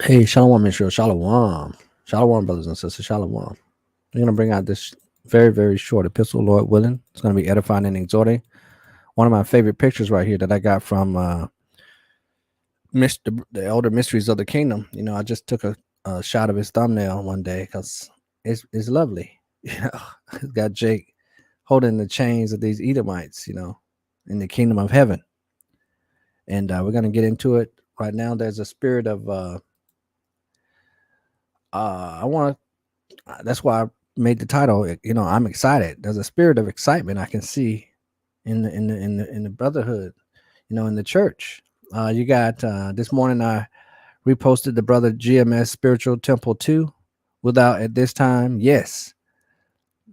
Hey, Shalom, Israel. Shalom. Shalom, brothers and sisters. Shalom. We're going to bring out this very, very short epistle, Lord willing. It's going to be edifying and exhorting. One of my favorite pictures right here that I got from the Elder Mysteries of the Kingdom. I just took a shot of his thumbnail one day because it's lovely. It's got Jake holding the chains of these Edomites, in the kingdom of heaven. And we're going to get into it right now. There's a spirit of, I want to that's why I made the title. I'm excited. There's a spirit of excitement I can see in the brotherhood, in the church. You got this morning I reposted the brother GMS Spiritual Temple 2 without at this time. Yes,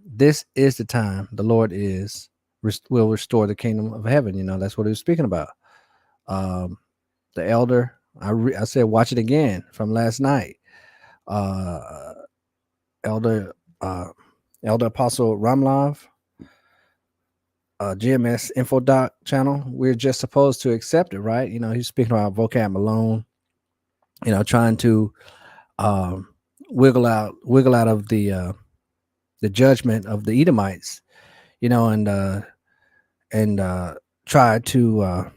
this is the time the Lord will restore the kingdom of heaven. That's what he was speaking about. The elder, I said, watch it again from last night. Elder Apostle Ramlov, GMS Infodoc channel. We're just supposed to accept it, right? He's speaking about vocab Malone, trying to wiggle out of the judgment of the Edomites, and try to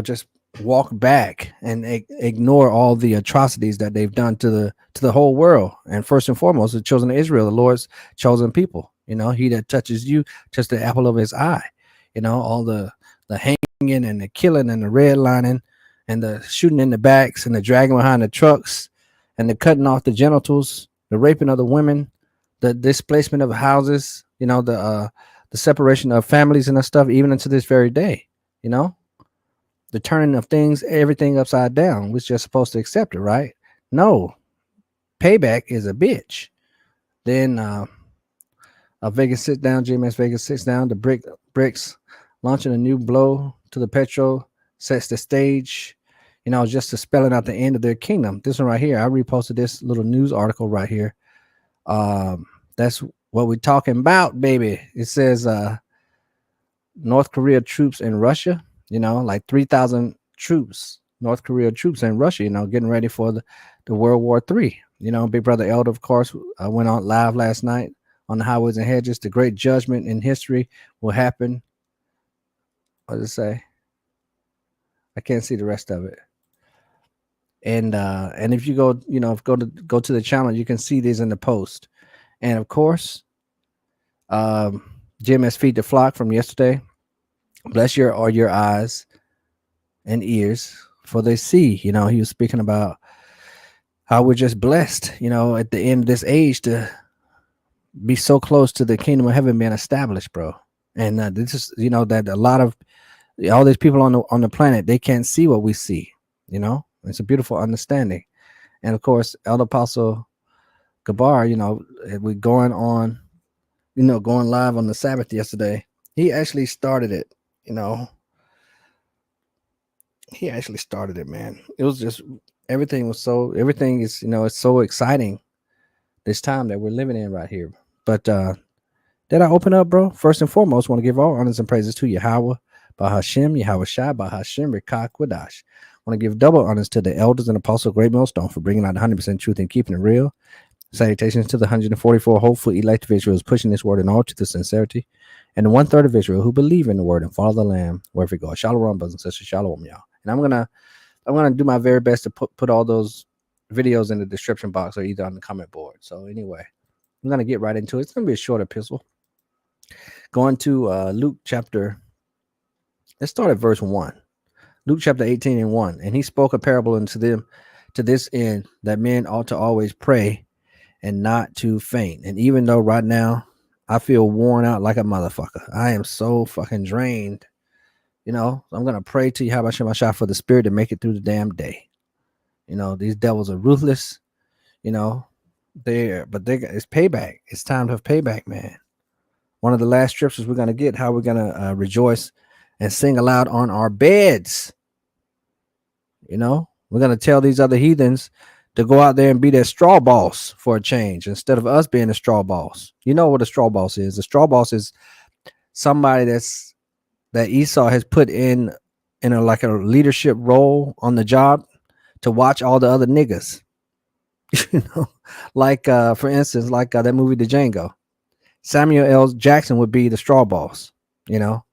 just walk back and ignore all the atrocities that they've done to the whole world, and first and foremost the children of Israel, the Lord's chosen people. He that touches you touches the apple of his eye. All the hanging and the killing and the redlining and the shooting in the backs and the dragging behind the trucks and the cutting off the genitals, the raping of the women, the displacement of houses, the separation of families and that stuff, even into this very day. The turning of things, everything upside down. We're just supposed to accept it, right? No, payback is a bitch. Then Vegas sits down, GMS Vegas sits down. The bricks launching a new blow to the petrol, sets the stage, just to spelling out the end of their kingdom. This one right here, I reposted this little news article right here. That's what we're talking about, baby. It says North Korea troops in Russia. Like 3,000 troops, North Korea troops in Russia, getting ready for the World War III. Big Brother Elder, of course, went on live last night on the highways and hedges. The great judgment in history will happen. What does it say? I can't see the rest of it. And if you go, go to the channel, you can see these in the post. And of course, GMS Feed the Flock from yesterday. Bless your eyes and ears, for they see. He was speaking about how we're just blessed, at the end of this age to be so close to the kingdom of heaven being established, bro. And this is, that a lot of all these people on the planet, they can't see what we see. It's a beautiful understanding. And of course, Elder Apostle Gabar, we're going on, going live on the Sabbath yesterday. He actually started it. He actually started it, man. It was just everything is it's so exciting this time that we're living in right here. But did I open up, bro? First and foremost, want to give all honors and praises to Yahweh, Bahashem, Yahweh Shai, Bahashem, Rikah, Quadash. Want to give double honors to the elders and apostle Great Millstone for bringing out 100% truth and keeping it real. Salutations to the 144 hopeful elect of Israel who's pushing this word in all truth and sincerity, and the 1/3 of Israel who believe in the word and follow the Lamb wherever it goes. Shalom, brothers and sisters. Shalom, y'all. And I'm gonna do my very best to put all those videos in the description box or either on the comment board. So anyway, I'm gonna get right into it. It's gonna be a short epistle. Going to Luke chapter. Let's start at verse 1. Luke chapter 18 and 1. And he spoke a parable unto them to this end, that men ought to always pray and not to faint. And even though right now I feel worn out like a motherfucker, I am so fucking drained. I'm gonna pray to Yahweh Shemashah for the spirit to make it through the damn day. These devils are ruthless. It's payback. It's time to have payback, man. One of the last scriptures we're gonna get, how we're gonna rejoice and sing aloud on our beds. We're gonna tell these other heathens to go out there and be their straw boss for a change instead of us being a straw boss. You know what a straw boss is? A straw boss is somebody that Esau has put in like a leadership role on the job to watch all the other niggas. you know, like for instance, like that movie The Django. Samuel L. Jackson would be the straw boss, you know,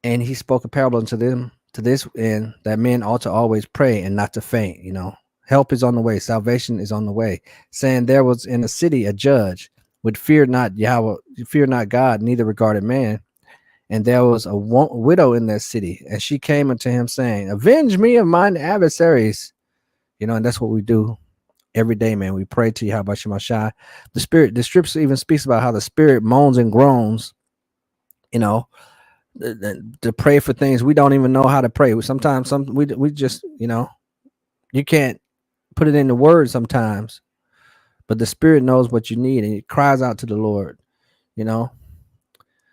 and he spoke a parable unto them to this end that men ought to always pray and not to faint, you know. Help is on the way, salvation is on the way. Saying there was in a city a judge would fear not Yahweh, fear not God, neither regarded man. And there was a widow in that city, and she came unto him saying, avenge me of mine adversaries. You know, and that's what we do every day, man. We pray to Yahweh Shemashai. The scripture even speaks about how the spirit moans and groans, you know, to pray for things we don't even know how to pray. Sometimes we just, you know, you can't put it into words sometimes, but the spirit knows what you need and it cries out to the Lord, you know.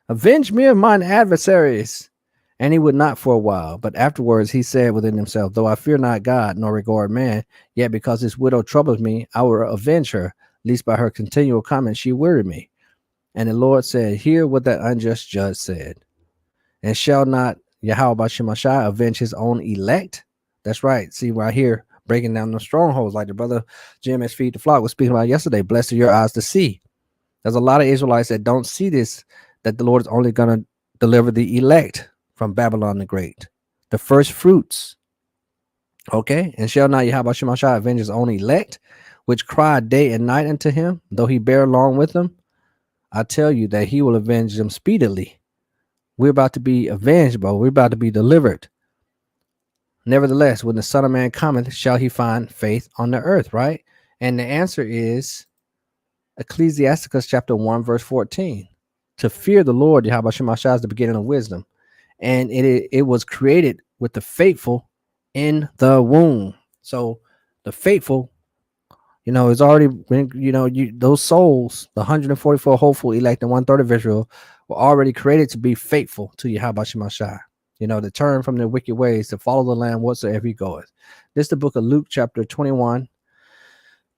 Avenge me of mine adversaries. And he would not for a while, but afterwards he said within himself, though I fear not God nor regard man, yet because this widow troubles me, I will avenge her, lest by her continual comment she weary me. And the Lord said, hear what that unjust judge said. And shall not Yahweh Shemashai avenge his own elect? That's right. See, right here, breaking down the strongholds, like the brother Jim has Feed the Flock was speaking about yesterday. Blessed are your eyes to see. There's a lot of Israelites that don't see this, that the Lord is only going to deliver the elect from Babylon the Great, the first fruits. Okay. And shall not Yahweh Shemashai avenge his own elect, which cry day and night unto him, though he bear along with them? I tell you that he will avenge them speedily. We're about to be avenged, bro. We're about to be delivered. Nevertheless, when the Son of Man cometh, shall he find faith on the earth, right? And the answer is Ecclesiasticus chapter 1, verse 14. To fear the Lord, Yahweh Shemashai, is the beginning of wisdom. And it was created with the faithful in the womb. So the faithful, you know, is already been, you know, those souls, the 144 hopeful elect and 1/3 of Israel, were already created to be faithful to Yahweh Shemashai. You know, to turn from their wicked ways, to follow the Lamb whatsoever he goeth. This is the book of Luke, chapter 21.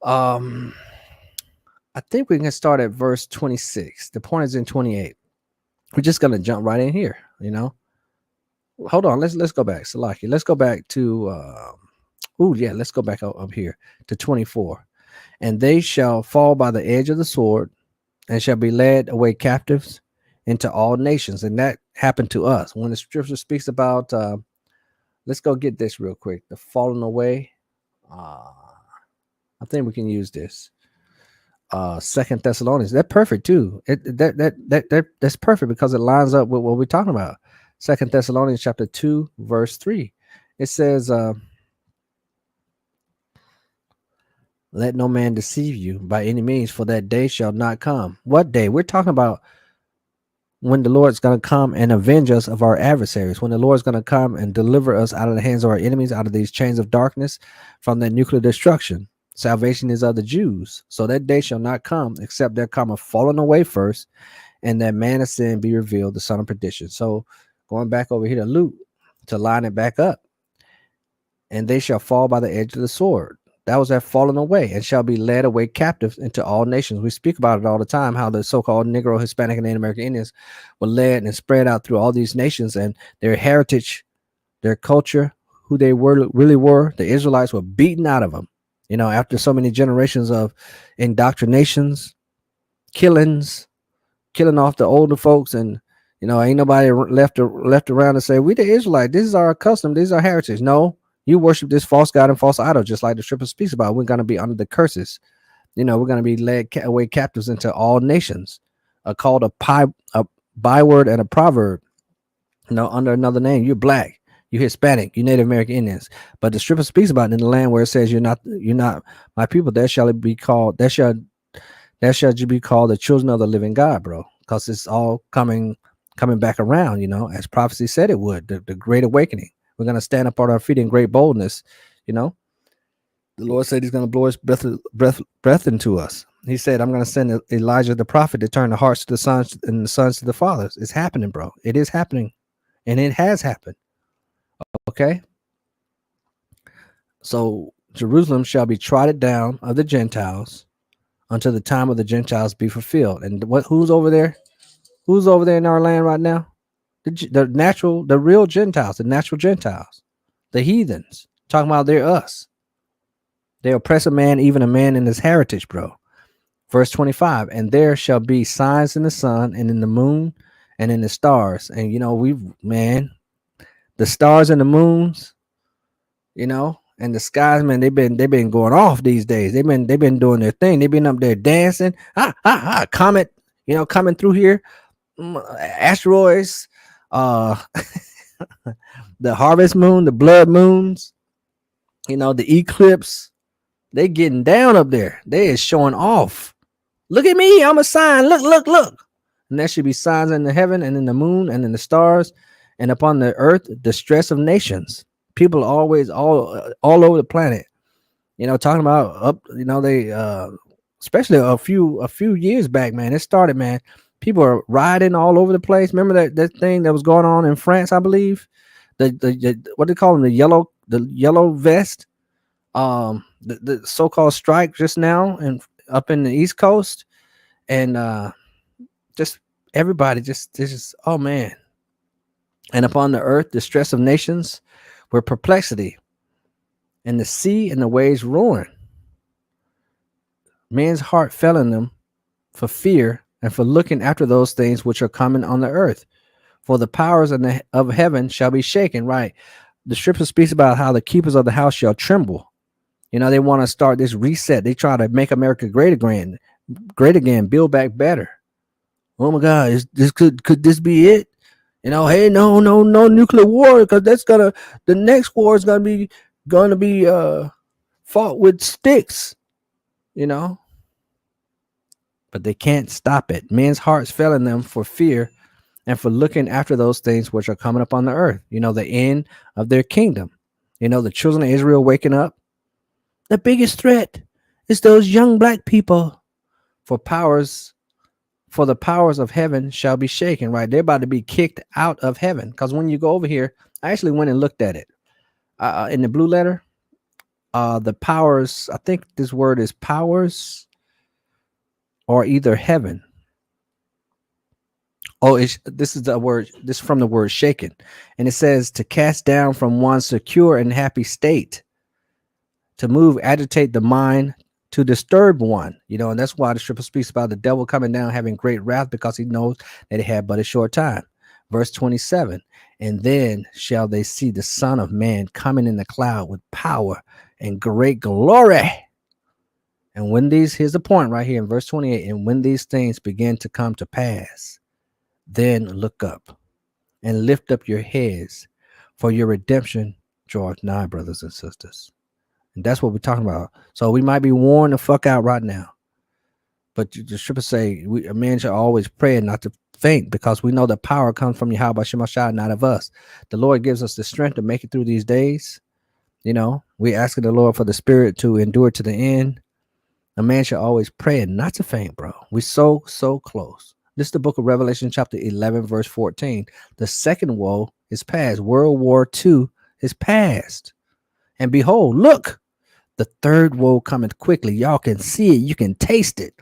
I think we can start at verse 26. The point is in 28. We're just gonna jump right in here, you know. Hold on, let's go back. Salaki. Let's go back to let's go back up here to 24. And they shall fall by the edge of the sword, and shall be led away captives into all nations. And that happened to us. When the scripture speaks about let's go get this real quick. The falling away. I think we can use this. Second Thessalonians. That's perfect too. That's perfect because it lines up with what we're talking about. Second Thessalonians chapter 2, verse 3. It says, let no man deceive you by any means, for that day shall not come. What day? We're talking about when the Lord's going to come and avenge us of our adversaries, when the Lord's going to come and deliver us out of the hands of our enemies, out of these chains of darkness, from that nuclear destruction. Salvation is of the Jews. So that day shall not come, except there come a falling away first, and that man of sin be revealed, the son of perdition. So going back over here to Luke, to line it back up, and they shall fall by the edge of the sword. That was that falling away, and shall be led away captives into all nations. We speak about it all the time, how the so-called Negro, Hispanic, and Native American Indians were led and spread out through all these nations, and their heritage, their culture, who they really were, the Israelites were beaten out of them. You know, after so many generations of indoctrinations, killings, killing off the older folks, and you know, ain't nobody left around to say we the Israelite. This is our custom. This is our heritage. No, you worship this false god and false idol, just like the scripture speaks about. We're going to be under the curses. You know, we're going to be led away captives into all nations. Called a byword and a proverb. You know, under another name. You're black. You're Hispanic. You're Native American Indians. But the scripture speaks about it in the land where it says you're not my people. There shall it be called. There shall you be called the children of the living God, bro. Because it's all coming back around. You know, as prophecy said it would. The great awakening. We're going to stand up on our feet in great boldness. You know, the Lord said he's going to blow his breath into us. He said, I'm going to send Elijah the prophet to turn the hearts to the sons and the sons to the fathers. It's happening, bro. It is happening. And it has happened. Okay. So Jerusalem shall be trodden down of the Gentiles until the time of the Gentiles be fulfilled. And who's over there? Who's over there in our land right now? The real Gentiles, the natural Gentiles, the heathens. Talking about they're us. They oppress a man, even a man in his heritage, bro. Verse 25, and there shall be signs in the sun and in the moon and in the stars. And man, the stars and the moons, and the skies, man, they've been going off these days. They've been doing their thing. They've been up there dancing. Comet, coming through here. Asteroids, uh the harvest moon, the blood moons, the eclipse. They getting down up there. They is showing off. Look at me, I'm a sign. Look, look, look. And there should be signs in the heaven and in the moon and in the stars and upon the earth, the stress of nations. People always all over the planet, talking about up, they especially a few years back, man. It started, man. People are riding all over the place. Remember that thing that was going on in France, I believe? The what do they call them? The yellow vest. The so-called strike just now and up in the East Coast, and just everybody just oh man. And upon the earth the stress of nations were perplexity, and the sea and the waves roaring. Men's heart fell in them for fear and for looking after those things which are coming on the earth. For the powers of heaven shall be shaken. Right. The scripture speaks about how the keepers of the house shall tremble. They want to start this reset. They try to make America great again, build back better. Oh my God, could this be it? Hey, no nuclear war, because the next war is gonna be fought with sticks. You know, but they can't stop it. Men's hearts fell in them for fear and for looking after those things which are coming up on the earth. The end of their kingdom. The children of Israel waking up. The biggest threat is those young black people. For the powers of heaven shall be shaken. Right, they're about to be kicked out of heaven. Because when you go over here, I actually went and looked at it in the blue letter. The powers. I think this word is powers, or either heaven. Oh, this is the word. This is from the word shaken, and it says to cast down from one secure and happy state, to move, agitate the mind, to disturb one. And that's why the scripture speaks about the devil coming down, having great wrath, because he knows that he had but a short time. Verse 27, and then shall they see the Son of Man coming in the cloud with power and great glory. And when here's the point right here in verse 28, and when these things begin to come to pass, then look up and lift up your heads, for your redemption draweth nigh, brothers and sisters. And that's what we're talking about. So we might be worn the fuck out right now, but the scripture say a man should always pray and not to faint, because we know the power comes from Yahweh Shemashah, not of us. The Lord gives us the strength to make it through these days. We asking the Lord for the spirit to endure to the end. A man should always pray and not to faint, bro. We so close. This is the book of Revelation, chapter 11, verse 14. The second woe is past. World War II is past. And behold, look, the third woe cometh quickly. Y'all can see it. You can taste it.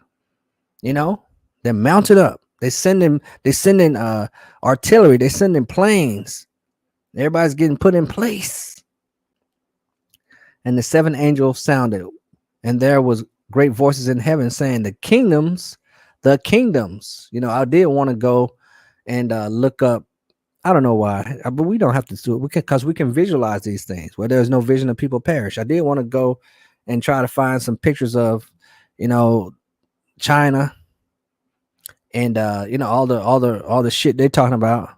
They're mounted up. They sending artillery. They sending planes. Everybody's getting put in place. And the seventh angel sounded, and there was great voices in heaven saying, the kingdoms. I did want to go and look up. I don't know why, but we don't have to do it because we can visualize these things where there's no vision of people perish. I did want to go and try to find some pictures of, China and all the shit they're talking about.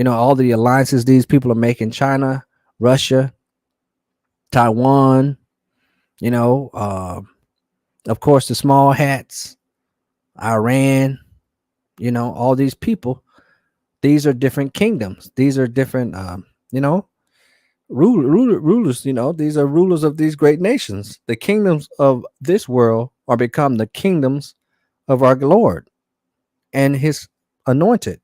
All the alliances these people are making: China, Russia, Taiwan. Of course, the small hats, Iran. All these people. These are different kingdoms. These are different, rulers. These are rulers of these great nations. The kingdoms of this world are become the kingdoms of our Lord and his anointed,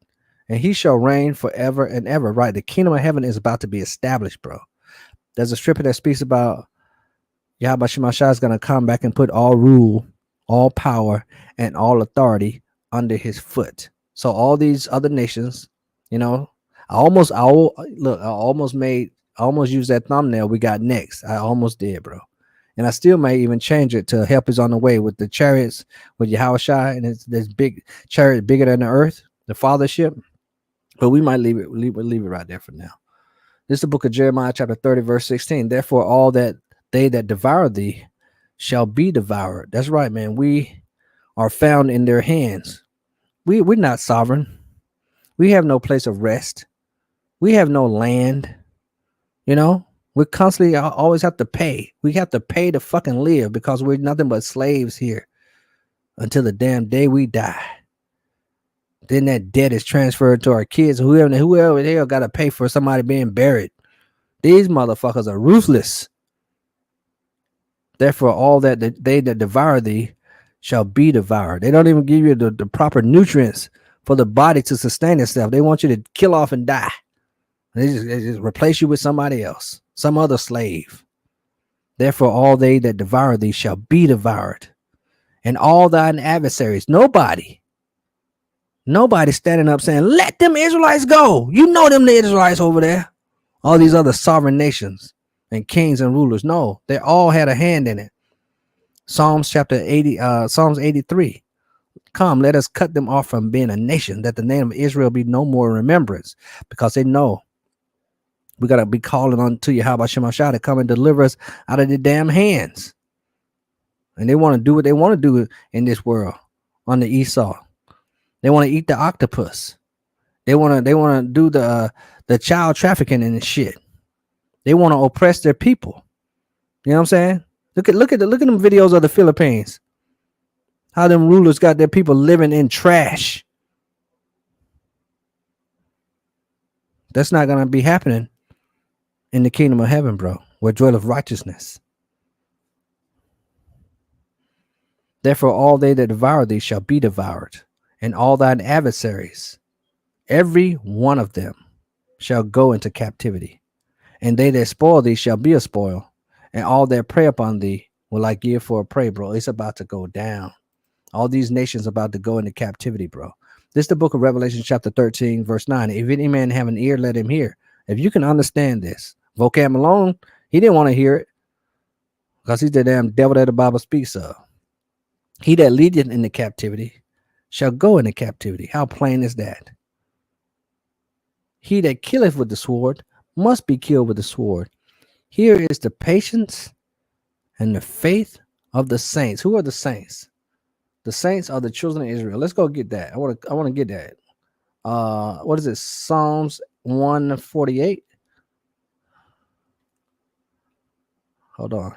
and he shall reign forever and ever. Right, the kingdom of heaven is about to be established, bro. There's a scripture that speaks about Yahweh Shemashah is going to come back and put all rule, all power, and all authority under his foot. So all these other nations, I almost made I almost used that thumbnail we got next. I almost did, bro. And I still may even change it to help is on the way with the chariots with Yahushua, and it's this big chariot bigger than the earth, the fathership. But we might leave it right there for now. This is the book of Jeremiah, chapter 30, verse 16. Therefore, all that they that devour thee shall be devoured. That's right, man. We are found in their hands. We're not sovereign. We have no place of rest. We have no land. You know, we constantly always have to pay. We have to pay to fucking live because we're nothing but slaves here until the damn day we die. Then that debt is transferred to our kids. Whoever the hell got to pay for somebody being buried. These motherfuckers are ruthless. Therefore, all that they that devour thee shall be devoured. They don't even give you the proper nutrients for the body to sustain itself. They want you to kill off and die. They just replace you with somebody else, some other slave. Therefore, all they that devour thee shall be devoured, and all thine adversaries. Nobody standing up saying, let them Israelites go. You know them the Israelites over there. All these other sovereign nations and kings and rulers. No, they all had a hand in it. Psalms chapter 80, Psalms 83. Come, let us cut them off from being a nation, that the name of Israel be no more in remembrance, because they know we got to be calling on to Yahweh Shemashah to come and deliver us out of the damn hands. And they want to do what they want to do in this world on the Esau. They want to eat the octopus. They want to do the child trafficking and shit. They want to oppress their people. You know what I'm saying? Look at them videos of the Philippines. How them rulers got their people living in trash. That's not gonna be happening in the kingdom of heaven, bro, where dwelleth righteousness. Therefore, all they that devour thee shall be devoured, and all thine adversaries, every one of them, shall go into captivity. And they that spoil thee shall be a spoil, and all that prey upon thee will I give for a prey, bro. It's about to go down. All these nations about to go into captivity, bro. This is the book of Revelation, chapter 13, verse 9. If any man have an ear, let him hear. If you can understand this, vocab alone, he didn't want to hear it because he's the damn devil that the Bible speaks of. He that leadeth into captivity shall go into captivity. How plain is that? He that killeth with the sword must be killed with the sword. Here is the patience and the faith of the saints. Who are the saints? The saints are the children of Israel. Let's go get that. I want to get that. What is it? Psalms 148. Hold on.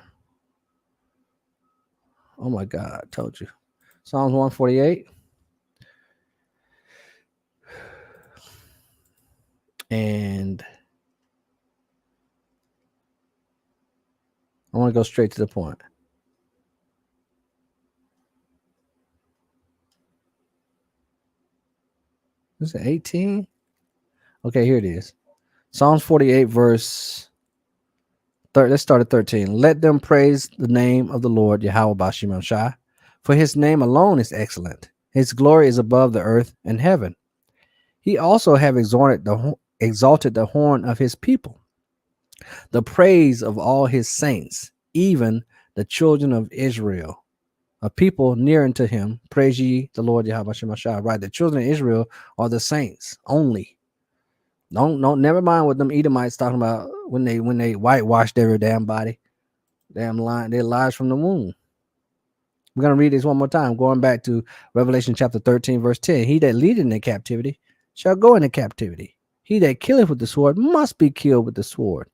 Oh my God, I told you. Psalms 148. And I want to go straight to the point. Is it 18? Okay, here it is. Psalms 48, verse 3. Let's start at 13. Let them praise the name of the Lord, Yahweh Bashim Shai, for his name alone is excellent. His glory is above the earth and heaven. He also have exalted the horn of his people, the praise of all his saints, even the children of Israel. A people near unto him, praise ye the Lord Yahweh Shemashah. Right, the children of Israel are the saints only. Don't never mind what them Edomites talking about when they whitewashed their damn body, damn line, their lies from the womb. We're gonna read this one more time, going back to Revelation chapter 13, verse 10. He that leadeth in captivity shall go into captivity. He that killeth with the sword must be killed with the sword.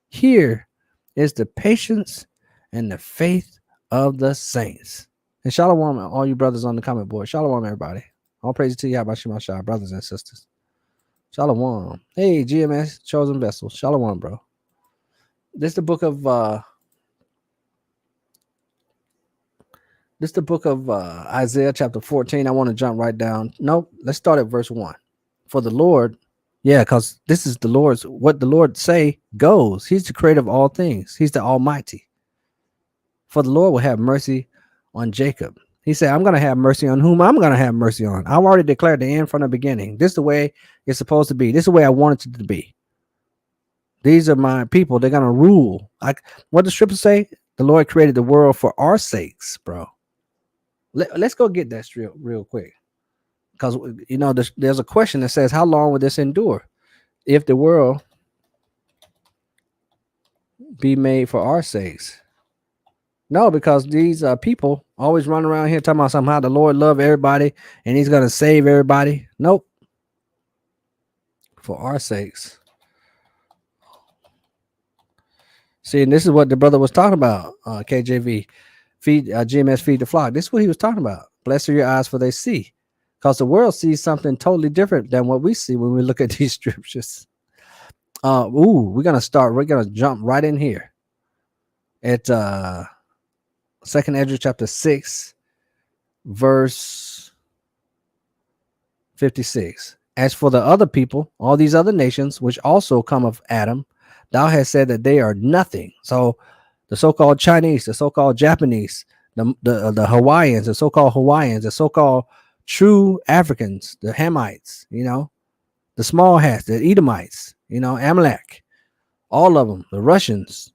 Here is the patience and the faith of the saints. And shalom, all you brothers on the comment board. Shalom, everybody. All praise to Yahweh Shema, brothers and sisters. Shalom. Hey, GMS, chosen vessel. Shalom, bro. This is the book of Isaiah chapter 14. I want to jump right down. Nope. Let's start at verse 1. For the Lord, because this is the Lord's, what the Lord say goes. He's the creator of all things. He's the Almighty. For the Lord will have mercy on Jacob. He said, I'm going to have mercy on whom I'm going to have mercy on. I've already declared the end from the beginning. This is the way it's supposed to be. This is the way I want it to be. These are my people. They're gonna rule. Like what does scripture say? The Lord created the world for our sakes, bro. Let's go get that real quick, because there's a question that says, "How long will this endure? If the world be made for our sakes?" No, because these people always run around here talking about somehow the Lord love everybody and He's gonna save everybody. Nope, for our sakes. See, and this is what the brother was talking about. KJV, feed GMS, feed the flock. This is what he was talking about. Blessed are your eyes, for they see, because the world sees something totally different than what we see when we look at these scriptures. We're gonna start. We're gonna jump right in here at Second Ezra chapter 6, verse 56. As for the other people, all these other nations, which also come of Adam, thou hast said that they are nothing. So the so-called Chinese, the so-called Japanese, the Hawaiians, the so-called Hawaiians, the so-called true Africans, the Hamites, the small hats, the Edomites, Amalek, all of them, the Russians,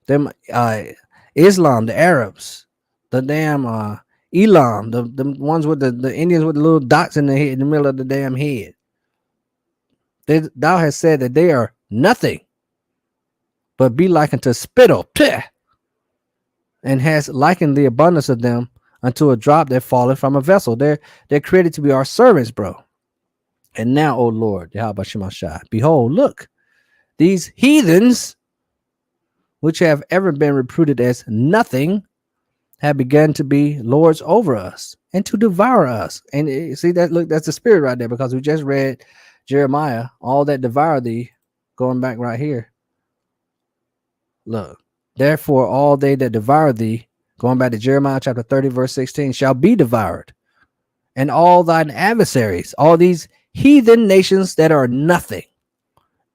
them Islam, the Arabs, the damn Elam, the ones with the Indians with the little dots in the head, in the middle of the damn head. Thou hast said that they are nothing, but be like unto spittle, and has likened the abundance of them unto a drop that falleth from a vessel. They're created to be our servants, bro. And now, O Lord, Yahweh Shemashah, behold, look, these heathens, which have ever been reputed as nothing, have begun to be lords over us and to devour us. And see that, look, that's the spirit right there, because we just read Jeremiah, all that devour thee, going back right here. Look, therefore all they that devour thee, going back to Jeremiah chapter 30, verse 16, shall be devoured. And all thine adversaries, all these heathen nations that are nothing,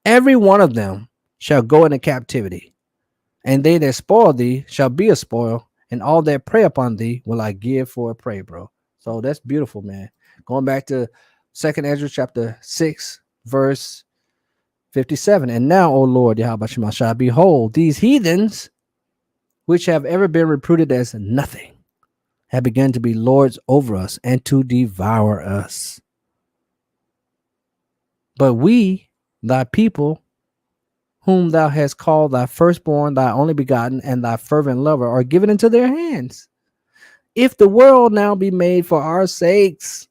every one of them shall go into captivity. And they that spoil thee shall be a spoil, and all that prey upon thee will I give for a prey, bro. So that's beautiful, man. Going back to 2nd Ezra chapter 6, verse 57. And now, O Lord, Yahweh Shemashah, behold, these heathens, which have ever been reputed as nothing, have begun to be lords over us and to devour us. But we, thy people, whom thou hast called thy firstborn, thy only begotten, and thy fervent lover, are given into their hands. If the world now be made for our sakes,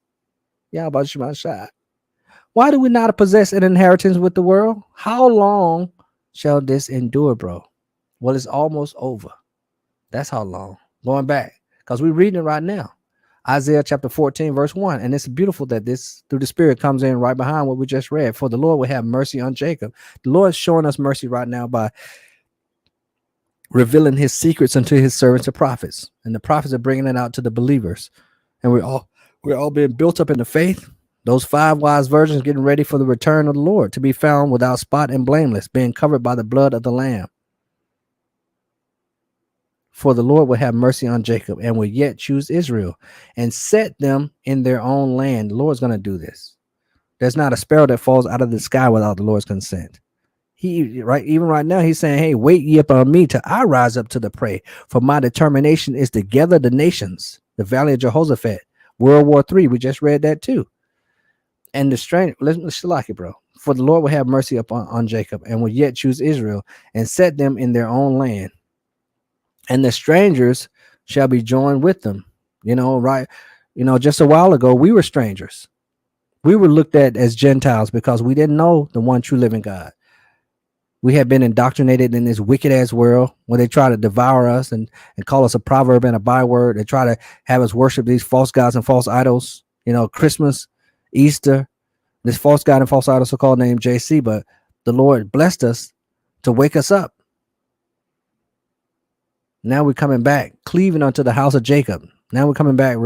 Yahweh Shemashah, why do we not possess an inheritance with the world? How long shall this endure, bro? Well, it's almost over. That's how long. Going back, because we're reading it right now. Isaiah chapter 14, verse 1. And it's beautiful that this, through the Spirit, comes in right behind what we just read. For the Lord will have mercy on Jacob. The Lord is showing us mercy right now by revealing his secrets unto his servants, the prophets. And the prophets are bringing it out to the believers. And we're all being built up in the faith. Those 5 wise virgins getting ready for the return of the Lord, to be found without spot and blameless, being covered by the blood of the Lamb. For the Lord will have mercy on Jacob and will yet choose Israel and set them in their own land. The Lord's going to do this. There's not a sparrow that falls out of the sky without the Lord's consent. Even right now, he's saying, hey, wait ye upon me till I rise up to the prey. For my determination is to gather the nations, the valley of Jehoshaphat, World War III. We just read that too. And the stranger, let's like it, bro. For the Lord will have mercy upon Jacob and will yet choose Israel and set them in their own land. And the strangers shall be joined with them. Right? Just a while ago, we were strangers. We were looked at as Gentiles because we didn't know the one true living God. We had been indoctrinated in this wicked ass world where they try to devour us and call us a proverb and a byword. They try to have us worship these false gods and false idols. Christmas, Easter, this false god and false idol, so-called named JC. But the Lord blessed us to wake us up. Now we're coming back, cleaving unto the house of Jacob. Now we're coming back,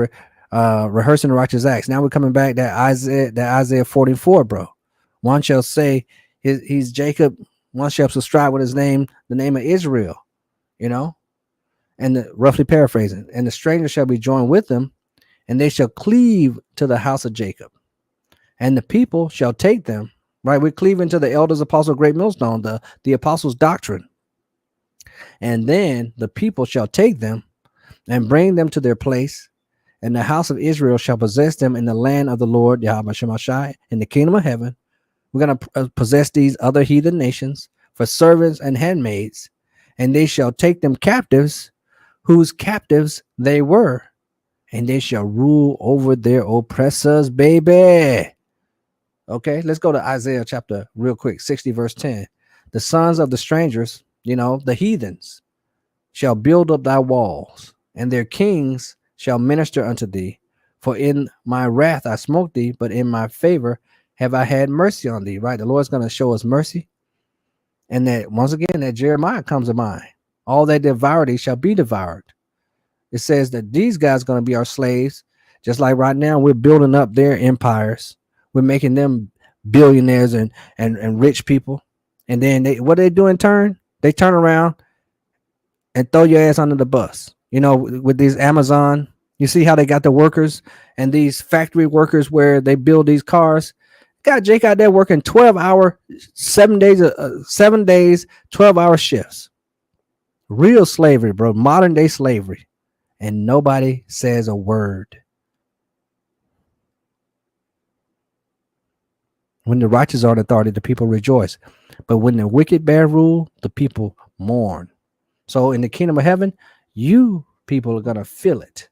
rehearsing the righteous acts. Now we're coming back that Isaiah 44, bro. One shall say he's Jacob. One shall subscribe with his name, the name of Israel, and roughly paraphrasing. And the stranger shall be joined with them, and they shall cleave to the house of Jacob. And the people shall take them right? We're cleaving to the elders, apostle, great millstone, the apostles' doctrine. And then the people shall take them and bring them to their place, and the house of Israel shall possess them in the land of the Lord, Yahweh Shemashai, in the kingdom of heaven. We're going to possess these other heathen nations for servants and handmaids, and they shall take them captives, whose captives they were, and they shall rule over their oppressors, baby. Okay, let's go to Isaiah chapter real quick, 60 verse 10. The sons of the strangers, the heathens, shall build up thy walls, and their kings shall minister unto thee. For in my wrath I smote thee, but in my favor have I had mercy on thee. Right? The Lord's going to show us mercy. And that once again, that Jeremiah comes to mind. All that devour thee shall be devoured. It says that these guys are going to be our slaves. Just like right now, we're building up their empires. We're making them billionaires and rich people. And then what they do in turn? They turn around and throw your ass under the bus. With these Amazon, you see how they got the workers and these factory workers where they build these cars. Got Jake out there working 12-hour, 7 days, 12-hour shifts. Real slavery, bro. Modern day slavery. And nobody says a word. When the righteous are in authority, the people rejoice. But when the wicked bear rule, the people mourn. So in the kingdom of heaven, you people are going to feel it.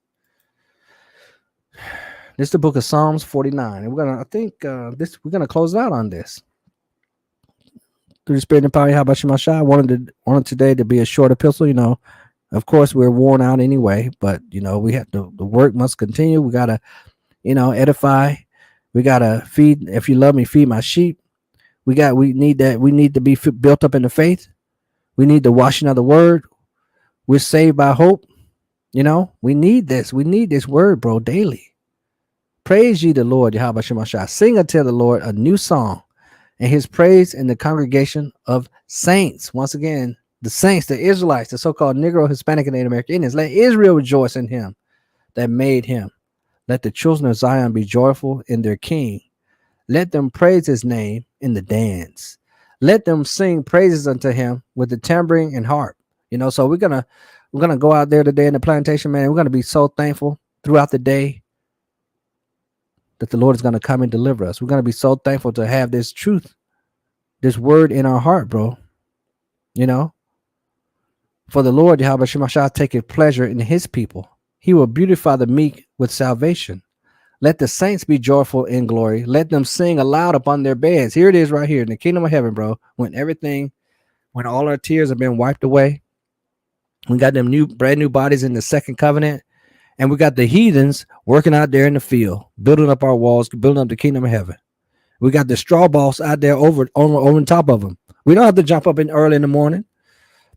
This is the book of Psalms 49. And we're going to close out on this. Through the Spirit and power, how about you, Masha? I wanted today to be a short epistle. Of course, we're worn out anyway, but we have the work must continue. We gotta, edify. We gotta feed. If you love me, feed my sheep. We need that. We need to be built up in the faith. We need the washing of the word. We're saved by hope. We need this. We need this word, bro, daily. Praise ye the Lord, Yahweh Shemashah. Sing unto the Lord a new song, and his praise in the congregation of saints. Once again, the saints, the Israelites, the so-called Negro, Hispanic, and Native American Indians. Let Israel rejoice in him that made him. Let the children of Zion be joyful in their king. Let them praise his name in the dance. Let them sing praises unto him with the tambourine and harp. So we're gonna go out there today in the plantation, man. We're gonna be so thankful throughout the day that the Lord is gonna come and deliver us. We're gonna be so thankful to have this truth, this word in our heart, bro. For the Lord, Yahweh Shemashah, taketh pleasure in his people. He will beautify the meek with salvation. Let the saints be joyful in glory. Let them sing aloud upon their beds. Here it is right here in the kingdom of heaven, bro. When all our tears have been wiped away. We got them brand new bodies in the second covenant. And we got the heathens working out there in the field, building up our walls, building up the kingdom of heaven. We got the straw boss out there over on top of them. We don't have to jump up early in the morning,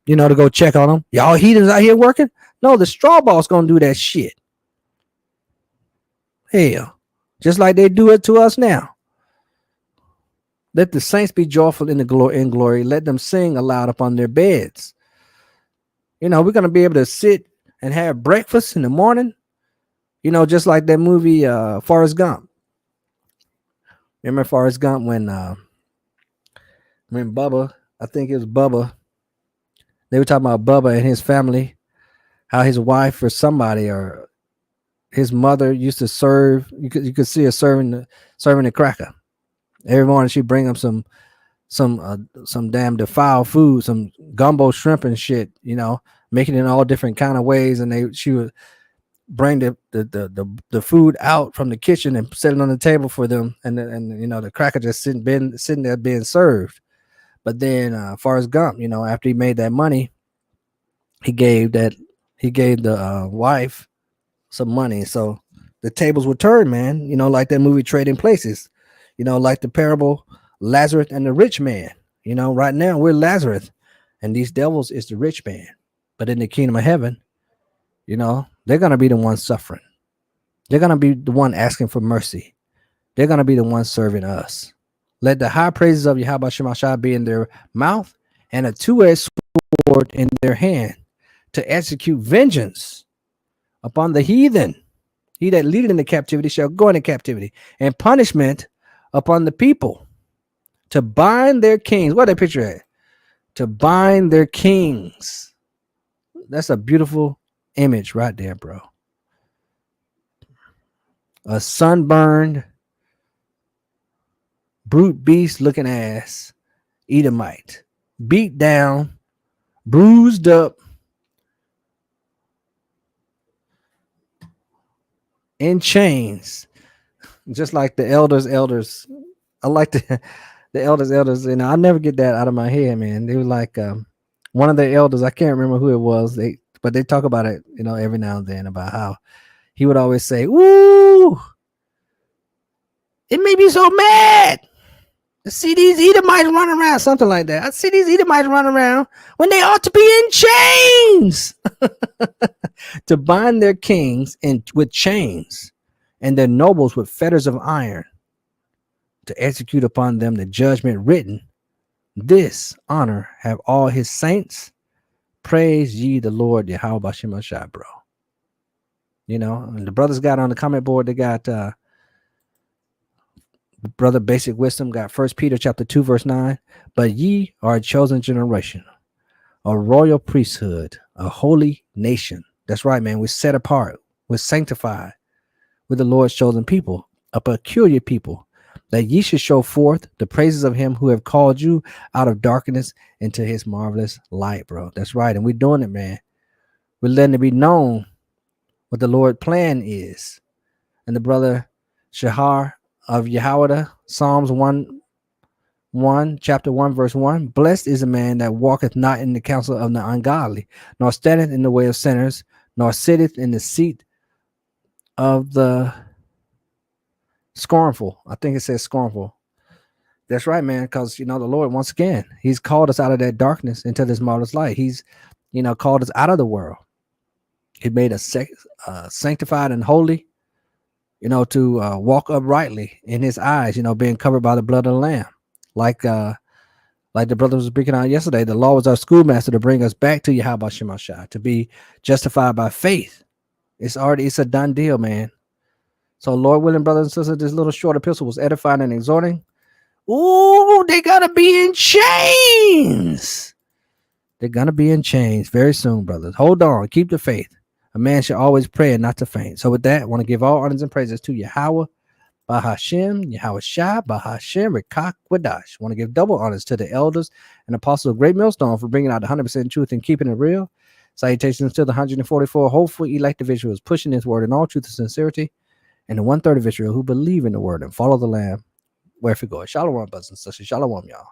to go check on them. Y'all heathens out here working? No, the straw boss going to do that shit. Hell, just like they do it to us now. Let the saints be joyful in glory. Let them sing aloud upon their beds. We're going to be able to sit and have breakfast in the morning, just like that movie Forrest Gump. Remember Forrest Gump when Bubba, I think it was Bubba, they were talking about Bubba and his family, how his wife or somebody or his mother used to serve. You could see her serving the cracker every morning. She'd bring him some damn defiled food, some gumbo shrimp and shit, making it in all different kind of ways. And she would bring the food out from the kitchen and set it on the table for them. And the cracker just sitting there being served. But then Forrest Gump, after he made that money, he gave the wife some money. So the tables would turn, man, like that movie Trading Places, like the parable Lazarus and the rich man. Right now we're Lazarus and these devils is the rich man. But in the kingdom of heaven, they're going to be the ones suffering. They're going to be the one asking for mercy. They're going to be the ones serving us. Let the high praises of Yahweh Shemashah be in their mouth and a two-edged sword in their hand to execute vengeance upon the heathen. He that leadeth into captivity shall go into captivity, and punishment upon the people. To bind their kings. What that picture at? To bind their kings. That's a beautiful image right there, bro. A sunburned, brute beast looking ass Edomite. Beat down, bruised up, in chains. Just like the elders. I like the elders. And I never get that out of my head, man. They were like one of the elders, I can't remember who it was. But they talk about it, every now and then about how he would always say, "Ooh, it made me so mad to see these Edomites run around," something like that. I see these Edomites run around when they ought to be in chains. To bind their kings with chains and their nobles with fetters of iron, to execute upon them the judgment written. This honor have all his saints. Praise ye the Lord, Yahweh Bashem Ashai, bro. And the brothers got on the comment board, they got Brother Basic Wisdom got 1 Peter chapter 2, verse 9. But ye are a chosen generation, a royal priesthood, a holy nation. That's right, man. We're set apart. We're sanctified. We're the Lord's chosen people, a peculiar people, that ye should show forth the praises of him who have called you out of darkness into his marvelous light, bro. That's right. And we're doing it, man. We're letting it be known what the Lord's plan is. And the brother Shahar of Yahweh, Psalms 1, chapter 1, verse 1. Blessed is a man that walketh not in the counsel of the ungodly, nor standeth in the way of sinners, nor sitteth in the seat of the scornful. I think it says scornful. That's right, man. Because the Lord, once again, he's called us out of that darkness into this marvelous light. He's called us out of the world. He made us sanctified and holy, to walk uprightly in his eyes, being covered by the blood of the Lamb. Like the brothers were speaking out yesterday, the law was our schoolmaster to bring us back to Yahweh Shemashah, to be justified by faith. It's a done deal, man. So, Lord willing, brothers and sisters, this little short epistle was edifying and exhorting. Ooh, they gotta be in chains. They're gonna be in chains very soon, brothers. Hold on, keep the faith. A man should always pray and not to faint. So with that, I want to give all honors and praises to Yahweh, Bahashem, Yahweh Shah, Bahashem, Rekak, Wadash. I want to give double honors to the elders and apostles of Great Millstone for bringing out 100% truth and keeping it real. Salutations to the 144 hopeful elect individuals pushing this word in all truth and sincerity, and the 1/3 of Israel who believe in the word and follow the Lamb wherever it goes. Shalom, brothers and sisters. Shalom, y'all.